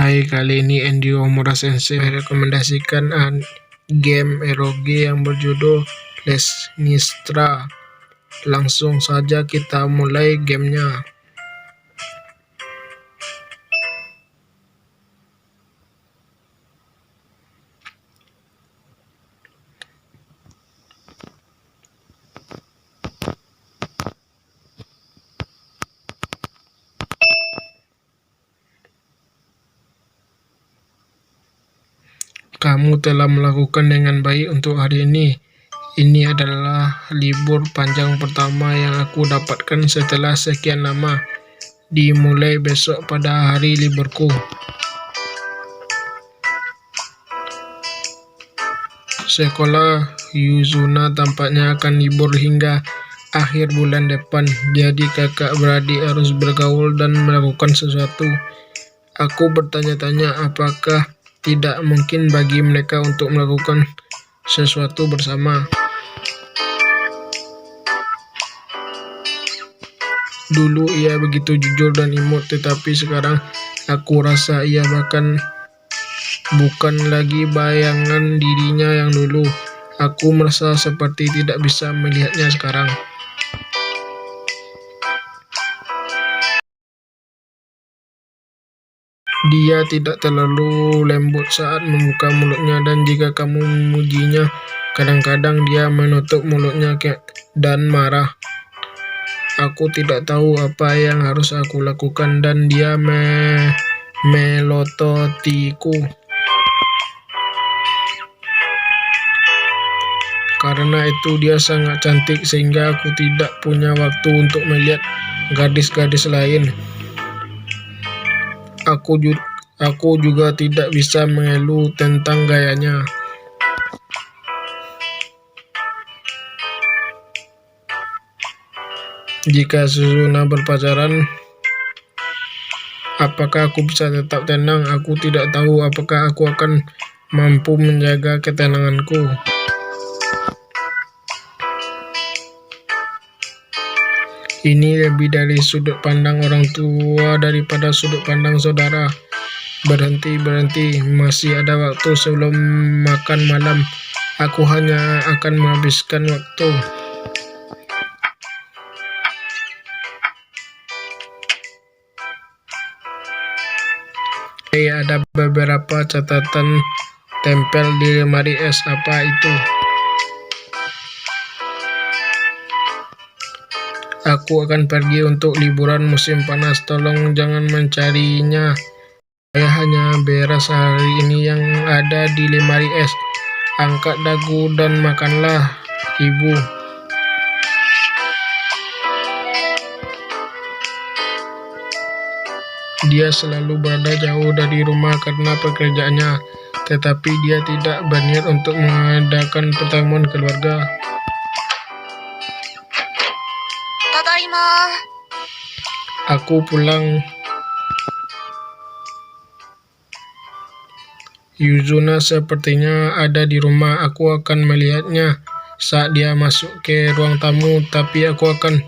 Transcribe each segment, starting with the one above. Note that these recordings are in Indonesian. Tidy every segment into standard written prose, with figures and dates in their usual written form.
Hai, kali ini Andi Omura Sensei merekomendasikan game ROG yang berjudul Lesnistra. Langsung saja kita mulai gamenya. Kamu telah melakukan dengan baik untuk hari ini. Ini adalah libur panjang pertama yang aku dapatkan setelah sekian lama. Dimulai besok pada hari liburku. Sekolah Yuzuna tampaknya akan libur hingga akhir bulan depan. Jadi kakak beradik harus bergaul dan melakukan sesuatu. Aku bertanya-tanya apakah tidak mungkin bagi mereka untuk melakukan sesuatu bersama. Dulu ia begitu jujur dan imut, tetapi sekarang aku rasa ia bahkan bukan lagi bayangan dirinya yang dulu. Aku merasa seperti tidak bisa melihatnya sekarang. Dia tidak terlalu lembut saat membuka mulutnya, dan jika kamu memujinya, kadang-kadang dia menutup mulutnya dan marah. Aku tidak tahu apa yang harus aku lakukan, dan dia melototiku. Karena itu dia sangat cantik sehingga aku tidak punya waktu untuk melihat gadis-gadis lain. Aku juga tidak bisa mengeluh tentang gayanya. Jika Suzuna berpacaran, apakah aku bisa tetap tenang? Aku tidak tahu apakah aku akan mampu menjaga ketenanganku. Ini lebih dari sudut pandang orang tua daripada sudut pandang saudara. Berhenti, masih ada waktu sebelum makan malam. Aku hanya akan menghabiskan waktu. Ada beberapa catatan tempel di lemari es. Apa itu? Aku akan pergi untuk liburan musim panas. Tolong jangan mencarinya. Saya hanya beres hari ini yang ada di lemari es. Angkat dagu dan makanlah, Ibu. Dia selalu berada jauh dari rumah karena pekerjaannya, tetapi dia tidak berniat untuk mengadakan pertemuan keluarga. Aku pulang. Yuzuna sepertinya ada di rumah. Aku akan melihatnya saat dia masuk ke ruang tamu, tapi aku akan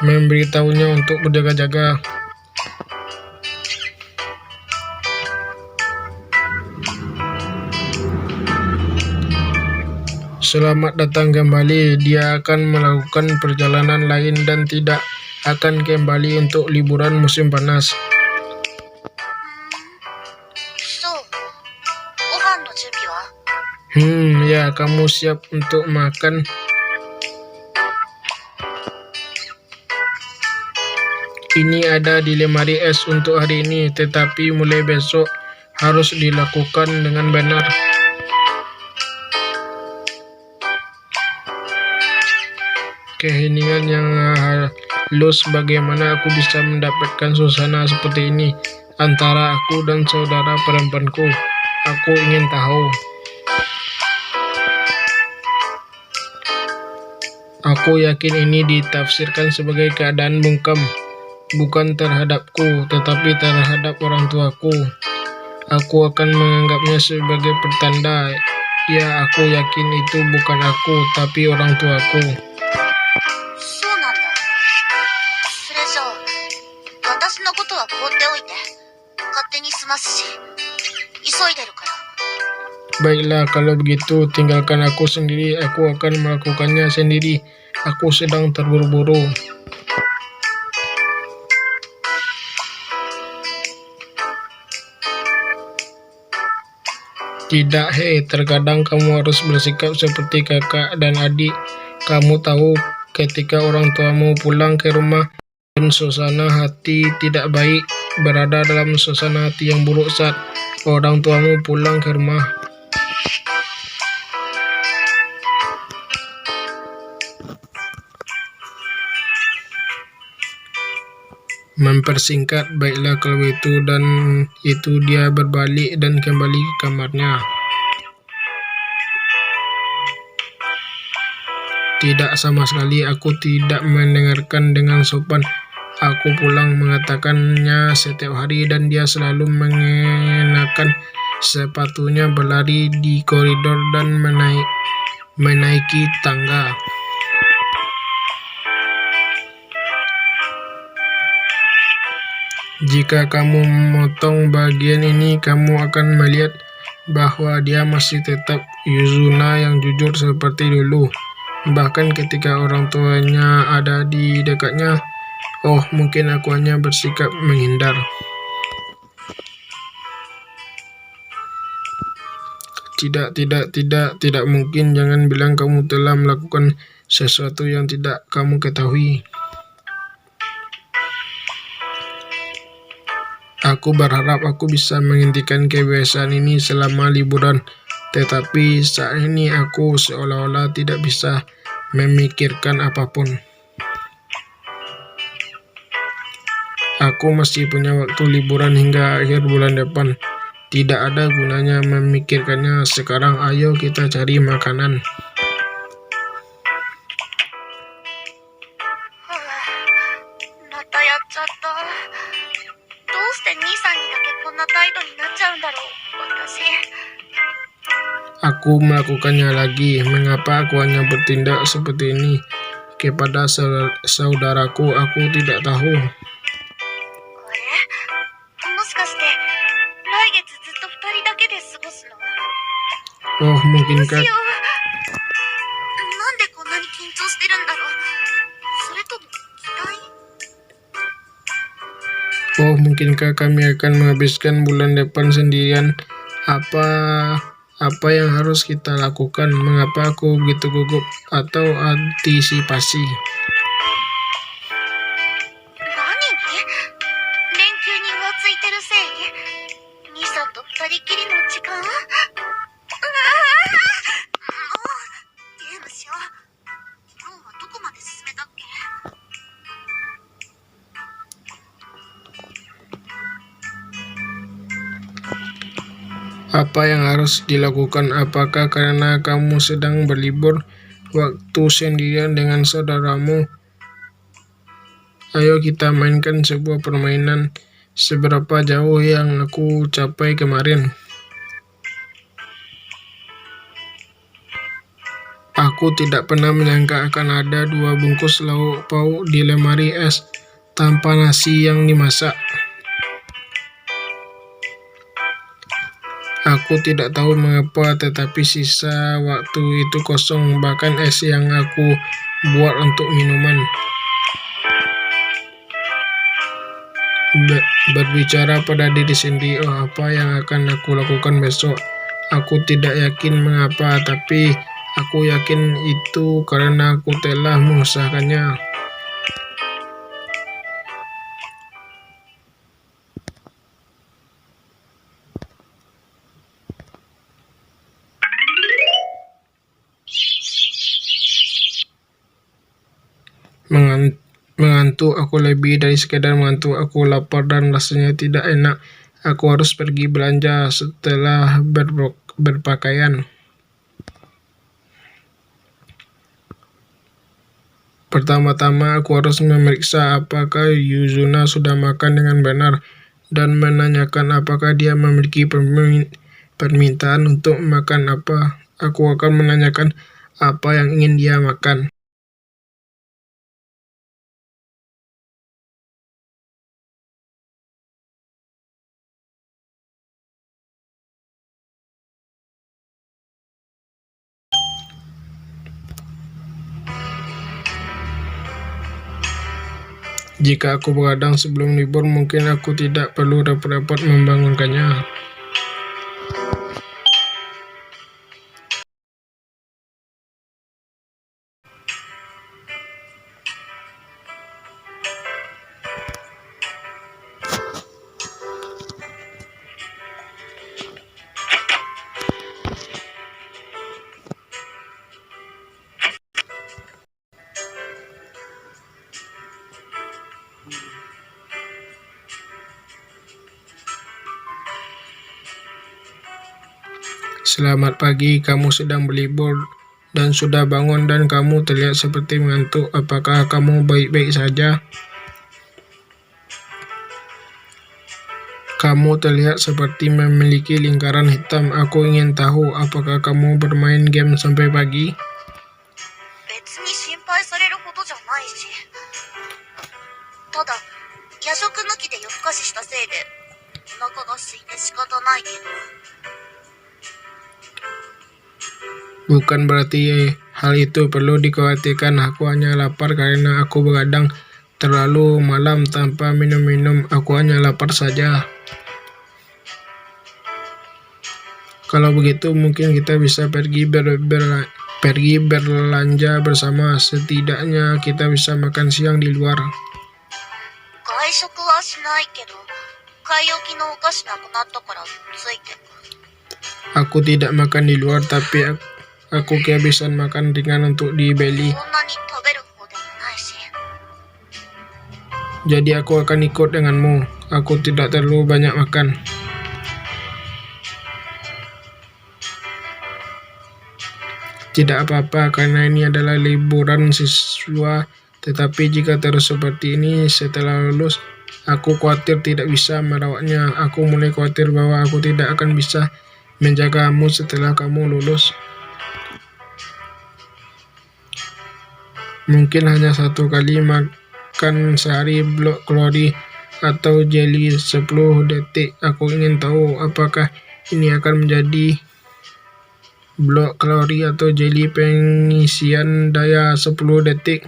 memberitahunya untuk berjaga-jaga. Selamat datang kembali. Dia akan melakukan perjalanan lain dan tidak akan kembali untuk liburan musim panas. Ya, kamu siap untuk makan? Ini ada di lemari es untuk hari ini, tetapi mulai besok harus dilakukan dengan benar. Keheningan yang halus. Bagaimana aku bisa mendapatkan suasana seperti ini antara aku dan saudara perempuanku? Aku ingin tahu. Aku yakin ini ditafsirkan sebagai keadaan bungkam, bukan terhadapku, tetapi terhadap orang tuaku. Aku akan menganggapnya sebagai pertanda. Ya, aku yakin itu bukan aku, tapi orang tuaku. Baiklah, kalau begitu tinggalkan aku sendiri. Aku akan melakukannya sendiri. Aku sedang terburu-buru. Tidak, hei, terkadang kamu harus bersikap seperti kakak dan adik. Kamu tahu, ketika orang tuamu pulang ke rumah dan suasana hati tidak baik, berada dalam suasana hati yang buruk saat orang tuamu pulang ke rumah. Mempersingkat, baiklah kalau itu, dan itu dia berbalik dan kembali ke kamarnya. Tidak, sama sekali aku tidak mendengarkan dengan sopan. Aku pulang mengatakannya setiap hari dan dia selalu mengenakan sepatunya, berlari di koridor dan menaiki tangga. Jika kamu memotong bagian ini, kamu akan melihat bahwa dia masih tetap Yuzuna yang jujur seperti dulu. Bahkan ketika orang tuanya ada di dekatnya. Oh, mungkin aku hanya bersikap menghindar. Tidak mungkin. Jangan bilang kamu telah melakukan sesuatu yang tidak kamu ketahui. Aku berharap aku bisa menghentikan kebiasaan ini selama liburan, tetapi saat ini aku seolah-olah tidak bisa memikirkan apapun. Aku masih punya waktu liburan hingga akhir bulan depan. Tidak ada gunanya memikirkannya sekarang. Ayo kita cari makanan. Aku melakukannya lagi. Mengapa aku hanya bertindak seperti ini kepada saudaraku? Aku tidak tahu. Oh, mungkinkah kami akan menghabiskan bulan depan sendirian? Apa yang harus kita lakukan? Mengapa aku begitu gugup atau antisipasi? Apa yang harus dilakukan? Apakah karena kamu sedang berlibur waktu sendirian dengan saudaramu? Ayo kita mainkan sebuah permainan. Seberapa jauh yang aku capai kemarin? Aku tidak pernah menyangka akan ada 2 bungkus lauk pauk di lemari es tanpa nasi yang dimasak. Aku tidak tahu mengapa, tetapi sisa waktu itu kosong, bahkan es yang aku buat untuk minuman. Berbicara pada diri sendiri, oh, apa yang akan aku lakukan besok? Aku tidak yakin mengapa, tapi aku yakin itu karena aku telah mengusahakannya. Mengantuk, aku lebih dari sekedar mengantuk. Aku lapar dan rasanya tidak enak. Aku harus pergi belanja setelah berpakaian. Pertama-tama aku harus memeriksa apakah Yuzuna sudah makan dengan benar dan menanyakan apakah dia memiliki permintaan untuk makan apa. Aku akan menanyakan apa yang ingin dia makan. Jika aku begadang sebelum libur, mungkin aku tidak perlu repot-repot membangunkannya. Selamat pagi, kamu sedang berlibur dan sudah bangun dan kamu terlihat seperti mengantuk. Apakah kamu baik-baik saja? Kamu terlihat seperti memiliki lingkaran hitam. Aku ingin tahu, apakah kamu bermain game sampai pagi? 別に心配されるほどじゃないし。ただ、夜食抜きで夜更かししたせいで、お腹が空いて仕方ないけど。 Bukan berarti hal itu perlu dikhawatirkan. Aku hanya lapar karena aku begadang terlalu malam tanpa minum-minum. Aku hanya lapar saja. Kalau begitu mungkin kita bisa pergi berlanja bersama. Setidaknya kita bisa makan siang di luar. 外食はしないけど、買い置きのお菓子なくなったからついてく。 Aku tidak makan di luar, tapi aku kehabisan makan ringan untuk dibeli. そんなに食べる方でもないし。 Jadi aku akan ikut denganmu. Aku tidak terlalu banyak makan. Tidak apa-apa karena ini adalah liburan siswa. Tetapi jika terus seperti ini setelah lulus, aku khawatir tidak bisa merawatnya. Aku mulai khawatir bahwa aku tidak akan bisa menjagamu setelah kamu lulus. Mungkin hanya satu kali makan sehari blok kalori atau jelly 10 detik. Aku ingin tahu apakah ini akan menjadi blok kalori atau jelly pengisian daya 10 detik.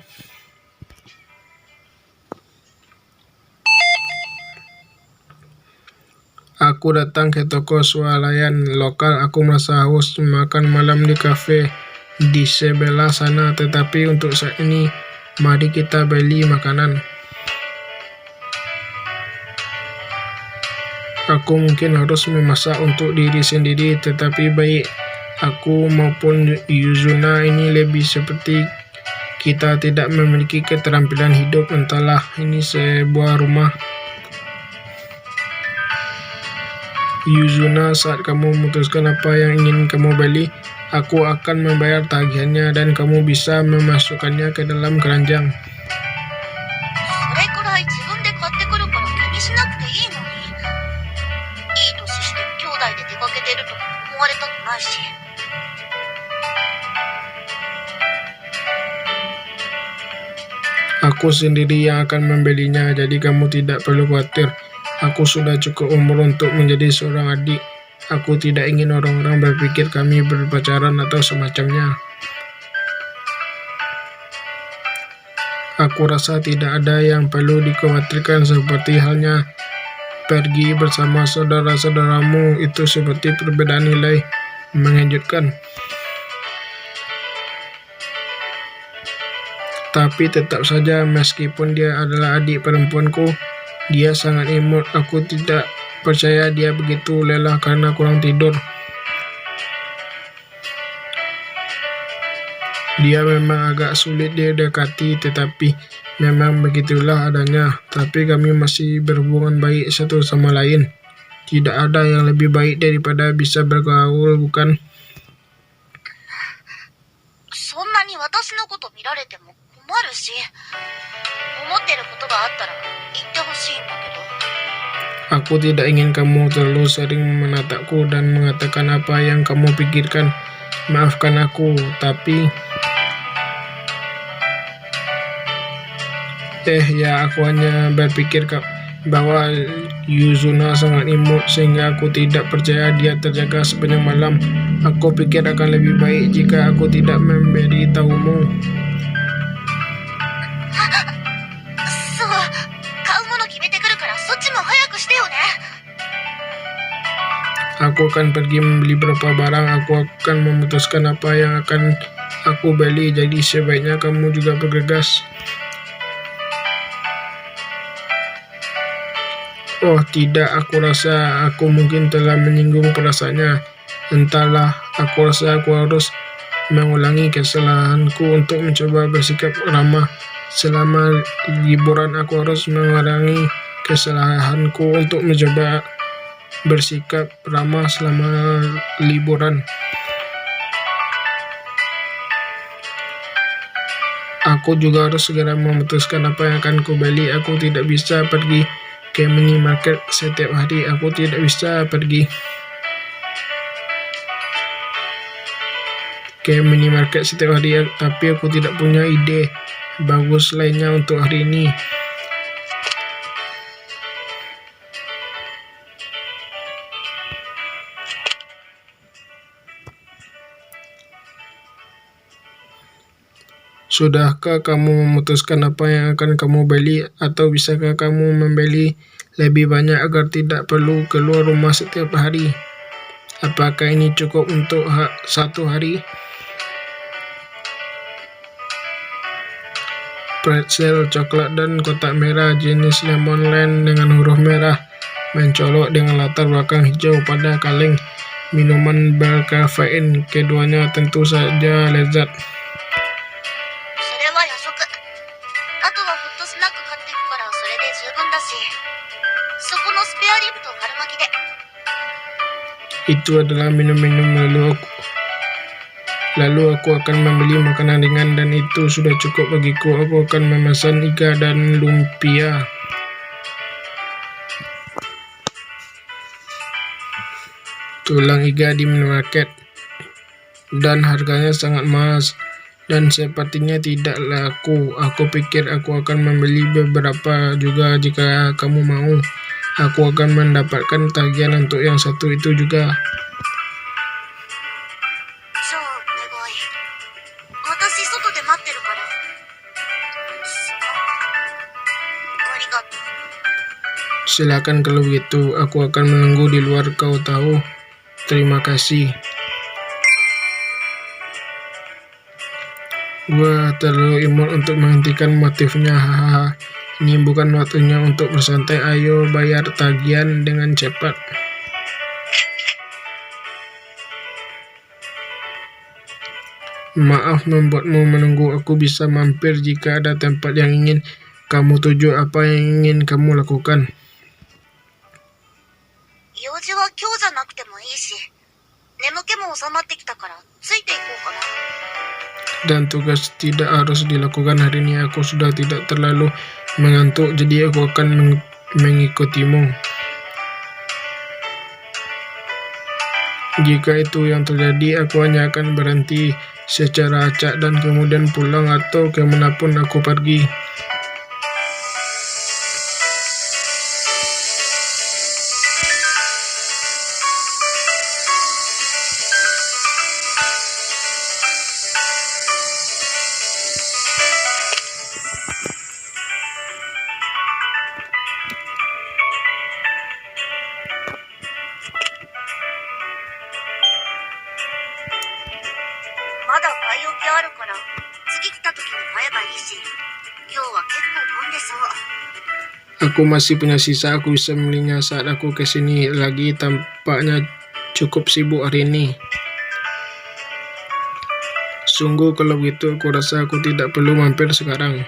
Aku datang ke toko swalayan lokal. Aku merasa haus makan malam di kafe di sebelah sana. Tetapi untuk saat ini, mari kita beli makanan. Aku mungkin harus memasak untuk diri sendiri, tetapi baik aku maupun Yuzuna ini lebih seperti kita tidak memiliki keterampilan hidup. Entahlah, ini sebuah rumah. Yuzuna, saat kamu memutuskan apa yang ingin kamu beli, aku akan membayar tagihannya dan kamu bisa memasukkannya ke dalam keranjang. それくらい自分で買ってくるから気にしなくていいのに。いい年して兄弟で出かけてるとか思われたくないし。 Aku sendiri yang akan membelinya, jadi kamu tidak perlu khawatir. Aku sudah cukup umur untuk menjadi seorang adik. Aku tidak ingin orang-orang berpikir kami berpacaran atau semacamnya. Aku rasa tidak ada yang perlu dikhawatirkan, seperti halnya pergi bersama saudara-saudaramu. Itu seperti perbedaan nilai mengejutkan. Tapi tetap saja, meskipun dia adalah adik perempuanku, dia sangat imut. Aku tidak percaya dia begitu lelah karena kurang tidur. Dia memang agak sulit didekati, tetapi memang begitulah adanya. Tapi kami masih berhubungan baik satu sama lain. Tidak ada yang lebih baik daripada bisa bergaul, bukan? そんなに私のこと見られても困るし、思ってることがあったら言ってほしいんだけど。 Aku tidak ingin kamu terlalu sering menatapku dan mengatakan apa yang kamu pikirkan. Maafkan aku, tapi... ya, aku hanya berpikir bahwa Yuzuna sangat imut sehingga aku tidak percaya dia terjaga sepanjang malam. Aku pikir akan lebih baik jika aku tidak memberitahumu. そう。Aku akan pergi membeli beberapa barang. Aku akan memutuskan apa yang akan aku beli. Jadi sebaiknya kamu juga bergegas. Oh tidak, aku rasa aku mungkin telah menyinggung perasaannya. Entahlah, aku rasa aku harus mengulangi kesalahanku untuk mencoba bersikap ramah. Selama liburan aku harus mengulangi kesalahanku untuk mencoba bersikap ramah selama liburan. Aku juga harus segera memutuskan apa yang akan kubeli. Aku tidak bisa pergi ke minimarket setiap hari. Aku tidak bisa pergi ke minimarket setiap hari, tapi aku tidak punya ide bagus lainnya untuk hari ini. Sudahkah kamu memutuskan apa yang akan kamu beli, atau bisakah kamu membeli lebih banyak agar tidak perlu keluar rumah setiap hari? Apakah ini cukup untuk satu hari? Pretzel, coklat, dan kotak merah jenis Lemonland dengan huruf merah mencolok dengan latar belakang hijau pada kaleng. Minuman berkafein, keduanya tentu saja lezat. それは夜食。あとはホットスナック買ってくからそれで十分だし。そこのスペアリブと春巻きで。 Itu adalah minum-minum, lalu aku akan membeli makanan ringan dan itu sudah cukup bagiku. Aku akan memesan iga dan lumpia. Tulang iga di minimarket dan harganya sangat mahal dan sepertinya tidak laku. Aku pikir aku akan membeli beberapa juga jika kamu mau. Aku akan mendapatkan tagihan untuk yang satu itu juga. じゃあお願い。私外で待ってるから。ありがとう。 Silakan kalau begitu, aku akan menunggu di luar. Kau tahu. Terima kasih. Gua terlalu imut untuk menghentikan motifnya. Hahaha. Ini bukan waktunya untuk bersantai. Ayo bayar tagihan dengan cepat. Maaf membuatmu menunggu. Aku bisa mampir jika ada tempat yang ingin kamu tuju. Apa yang ingin kamu lakukan? 用事は今日じゃなくてもいいし、眠気も収まってきたからついていこうかな。 Dan tugas tidak harus dilakukan hari ini. Aku sudah tidak terlalu mengantuk, jadi aku akan mengikutimu. Jika itu yang terjadi, aku hanya akan berhenti secara acak dan kemudian pulang atau kemanapun aku pergi. Aku masih punya sisa. Aku bisa membelinya saat aku kesini lagi. Tampaknya cukup sibuk hari ini. Sungguh kalau begitu, aku rasa aku tidak perlu mampir sekarang.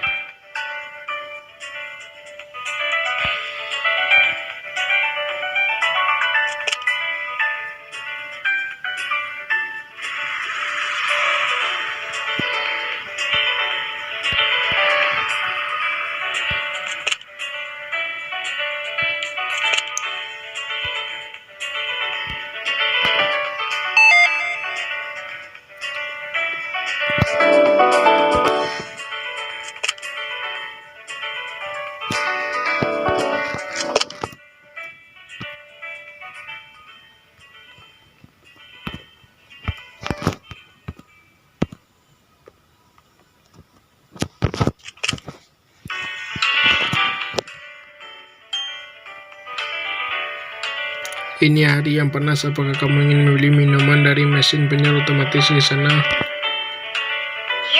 Ini hari yang panas. Apakah kamu ingin membeli minuman dari mesin penjual otomatis di sana? 家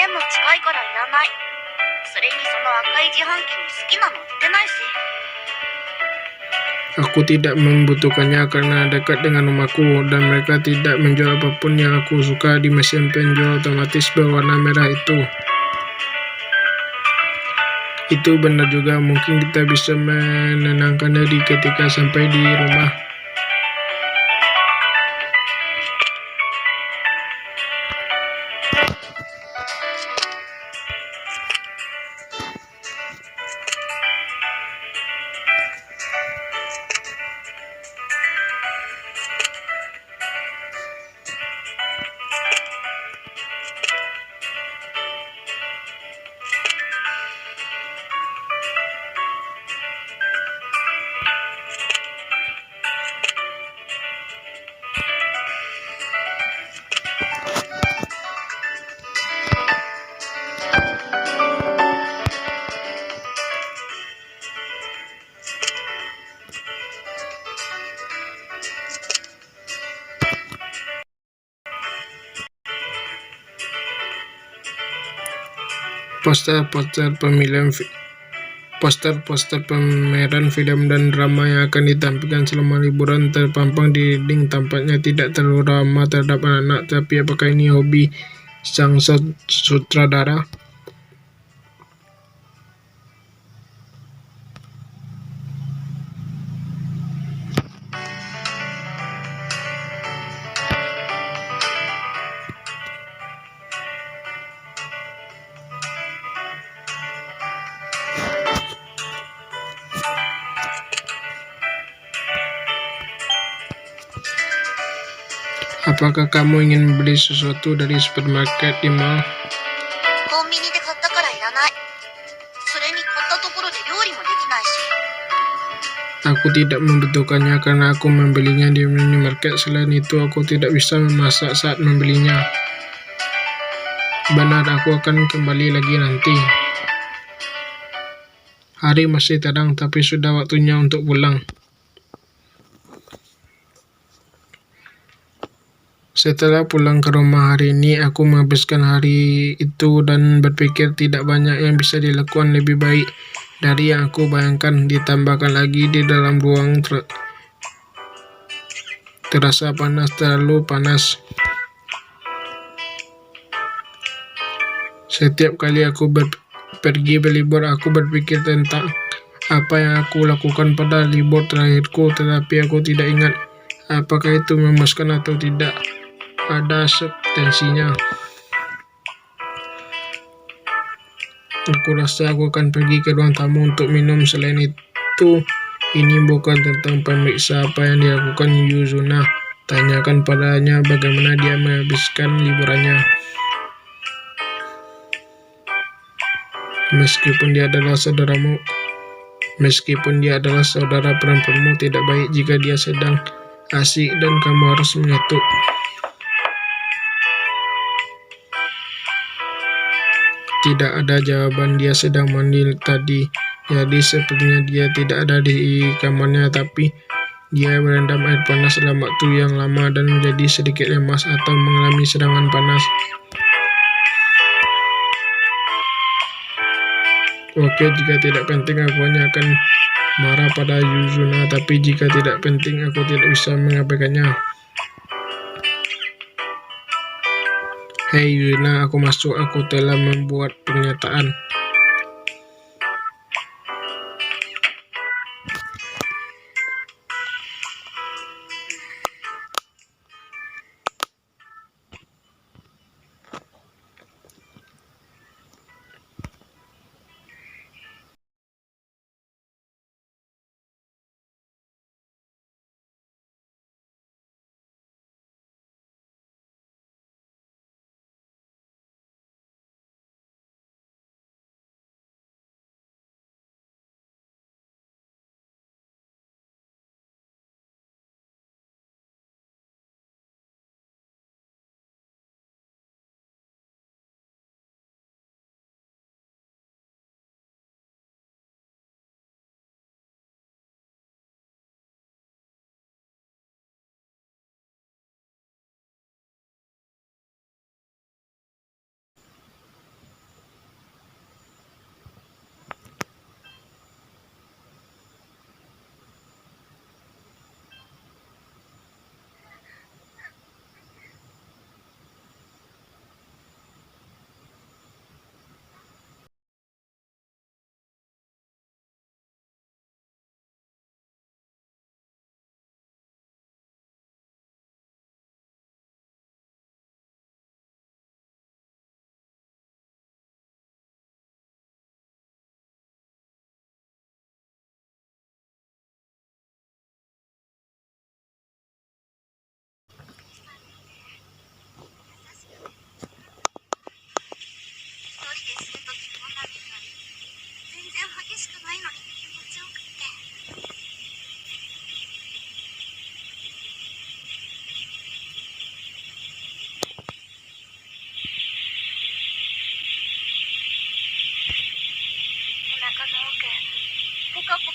も近いからいらない。それにその赤い自販機に好きなの売ってないし。 Aku tidak membutuhkannya karena dekat dengan rumahku dan mereka tidak menjual apapun yang aku suka di mesin penjual otomatis berwarna merah itu. Itu benar juga, mungkin kita bisa menenangkan diri ketika sampai di rumah. Poster-poster pameran film dan drama yang akan ditampilkan selama liburan terpampang di dinding. Tampaknya tidak terlalu ramah terhadap anak-anak, tapi apakah ini hobi sang sutradara? Apakah kamu ingin membeli sesuatu dari supermarket di mall? コンビニで買ったからいらない。それに買ったところで料理もできないし。 Aku tidak membutuhkannya karena aku membelinya di minimarket. Selain itu, aku tidak bisa memasak saat membelinya. Benar, aku akan kembali lagi nanti. Hari masih terang, tapi sudah waktunya untuk pulang. Setelah pulang ke rumah hari ini, aku menghabiskan hari itu dan berpikir tidak banyak yang bisa dilakukan lebih baik dari yang aku bayangkan. Ditambahkan lagi di dalam ruang terasa panas, terlalu panas. Setiap kali aku pergi berlibur, aku berpikir tentang apa yang aku lakukan pada libur terakhirku, tetapi aku tidak ingat apakah itu memuaskan atau tidak. Ada substansinya. Aku rasa aku akan pergi ke ruang tamu untuk minum. Selain itu, ini bukan tentang pemeriksa apa yang dilakukan Yuzuna. Tanyakan padanya bagaimana dia menghabiskan liburannya. Meskipun dia adalah saudara perempuanmu, tidak baik jika dia sedang asik dan kamu harus mengetuk. Tidak ada jawaban. Dia sedang mandi tadi, jadi sepertinya dia tidak ada di kamarnya, tapi dia berendam air panas dalam waktu yang lama dan menjadi sedikit lemas atau mengalami serangan panas. Oke, jika tidak penting aku hanya akan marah pada Yuzuna, tapi jika tidak penting aku tidak bisa mengabaikannya. Hei Yuzuna, aku masuk. Aku telah membuat pernyataan.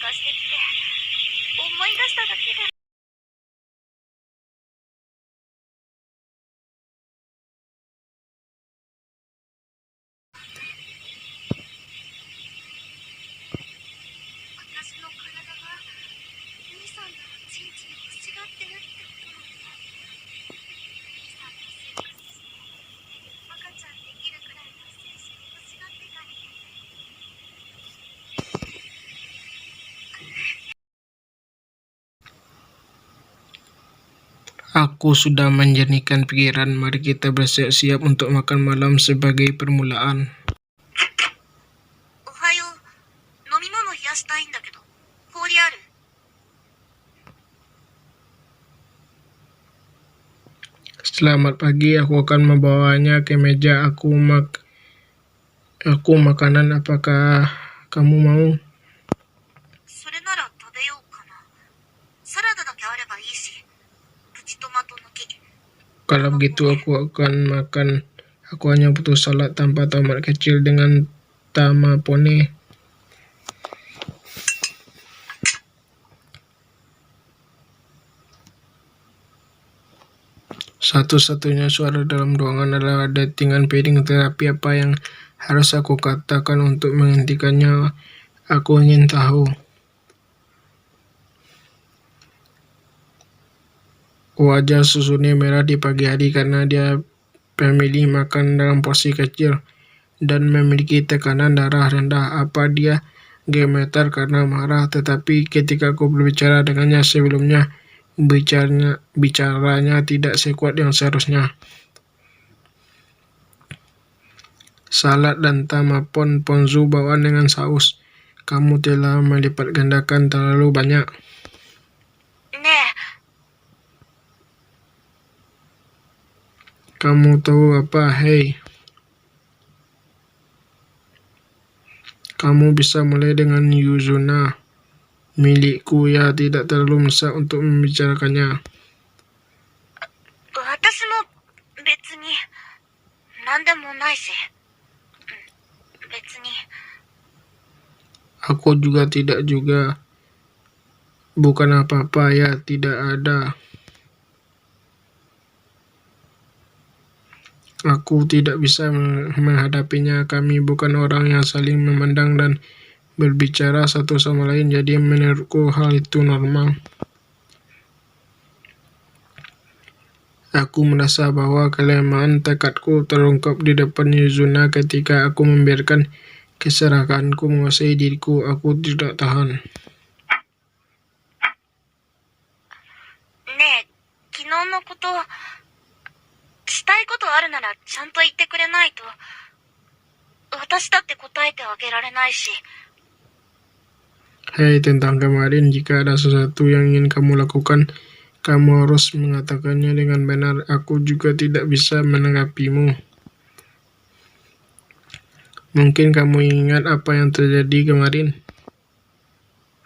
がしてきて、思い出しただけで。私の体が兄さんのおちんちんを欲しがってるってことなの。兄さんとセックスして赤ちゃんできるくらいの精子を欲しがってたり。Aku sudah menjernihkan pikiran. Mari kita bersiap-siap untuk makan malam sebagai permulaan. おはよう。飲み物冷やしたいんだけど、氷ある？ Selamat pagi, aku akan membawanya ke meja. Aku makanan. Apakah kamu mau? それなら食べようかな。サラダだけあればいいし、プチトマト抜き。 Kalau begitu aku akan makan. Aku hanya butuh salad tanpa tomat kecil dengan tamapone. Satu-satunya suara dalam ruangan adalah dentingan piring, tetapi apa yang harus aku katakan untuk menghentikannya? Aku ingin tahu. Wajah Susune merah di pagi hari karena dia memilih makan dalam porsi kecil dan memiliki tekanan darah rendah. Apa dia gemetar karena marah? Tetapi ketika aku berbicara dengannya sebelumnya, bicaranya tidak sekuat yang seharusnya. Salad dan tamapon ponzu bawaan dengan saus. Kamu telah melipat gandakan terlalu banyak. ねえ、 Kamu tahu apa? Hei. Kamu bisa mulai dengan Yuzuna. Milikku ya, tidak terlalu mendesak untuk membicarakannya. 私も別に何でもないし、別に。 Aku juga tidak juga. Bukan apa-apa ya, tidak ada. Aku tidak bisa menghadapinya. Kami bukan orang yang saling memandang dan berbicara satu sama lain, jadi menurutku hal itu normal. Aku merasa bahwa kelemahan tekadku terungkap di depan Yuzuna ketika aku membiarkan keserakahanku menguasai diriku. Aku tidak tahan. ねえ、昨日のこと、したいことあるならちゃんと言ってくれないと、私だって答えてあげられないし。 Hei, tentang kemarin, jika ada sesuatu yang ingin kamu lakukan, kamu harus mengatakannya dengan benar. Aku juga tidak bisa menanggapimu. Mungkin kamu ingat apa yang terjadi kemarin.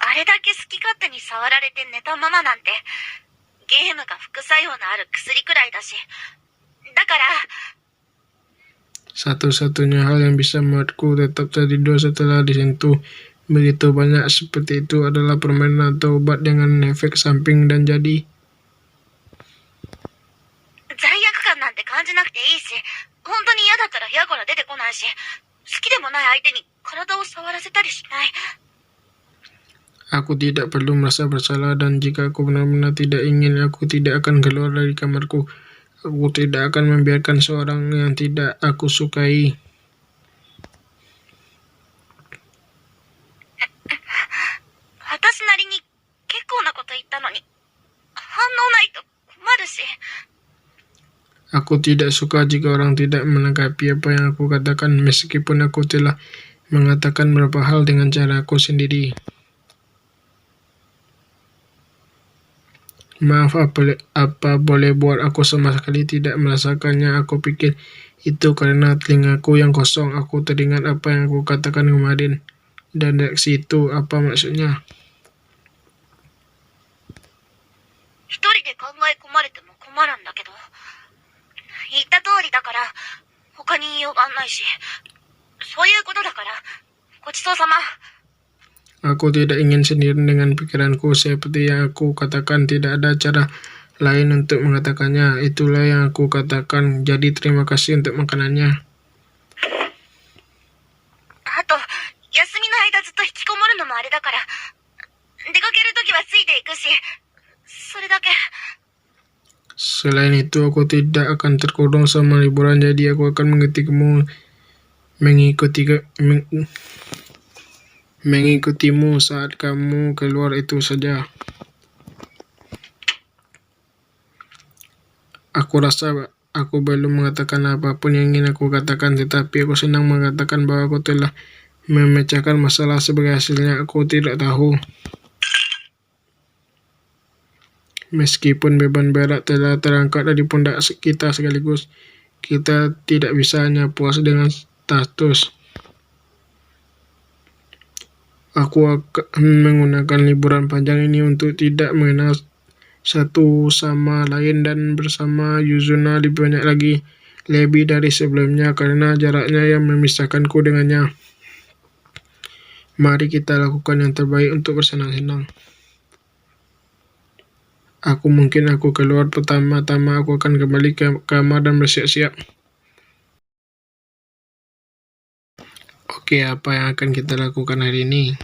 あれだけ好き勝手に触られて寝たままなんて、ゲームが副作用のある薬くらいだし。だから、 Satu-satunya hal yang bisa membuatku tetap tertidur setelah disentuh begitu banyak seperti itu adalah permainan atau obat dengan efek samping, dan jadi 罪悪感なんて感じなくていいし、本当に嫌だったら部屋から出てこないし、好きでもない相手に体を触らせたりしない。 aku tidak perlu merasa bersalah, dan jika aku benar-benar tidak ingin, aku tidak akan keluar dari kamarku. Aku tidak akan membiarkan seorang yang tidak aku sukai. 私なりに結構なこと言ったのに、反応ないと困るし。 Aku tidak suka jika orang tidak menanggapi apa yang aku katakan, meskipun aku telah mengatakan beberapa hal dengan cara aku sendiri. Maaf, apa boleh buat? Aku sama sekali tidak merasakannya. Aku pikir itu karena telingaku yang kosong. Aku teringat apa yang aku katakan kemarin. Dan reaksi itu, apa maksudnya? 一人で考え込まれても困るんだけど、言った通りだから他に言いようがないし、そういうことだから、ごちそうさま。Aku tidak ingin sendiri dengan pikiranku. Seperti yang aku katakan, tidak ada cara lain untuk mengatakannya. Itulah yang aku katakan. Jadi terima kasih untuk makanannya. あと、休みの間ずっと引きこもるのもあれだから、出かけるときはついていくし、それだけ。 Selain itu, aku tidak akan terkurung sama liburan, jadi aku akan mengikutimu saat kamu keluar, itu saja. Aku rasa aku belum mengatakan apapun yang ingin aku katakan, tetapi aku senang mengatakan bahwa aku telah memecahkan masalah sebagai hasilnya. Aku tidak tahu. Meskipun beban berat telah terangkat dari pundak kita sekaligus, kita tidak bisa hanya puas dengan status. Aku akan menggunakan liburan panjang ini untuk tidak mengenal satu sama lain dan bersama Yuzuna lebih banyak lagi, lebih dari sebelumnya karena jaraknya yang memisahkanku dengannya. Mari kita lakukan yang terbaik untuk bersenang-senang. Aku keluar, pertama-tama aku akan kembali ke kamar dan bersiap-siap. Oke, apa yang akan kita lakukan hari ini?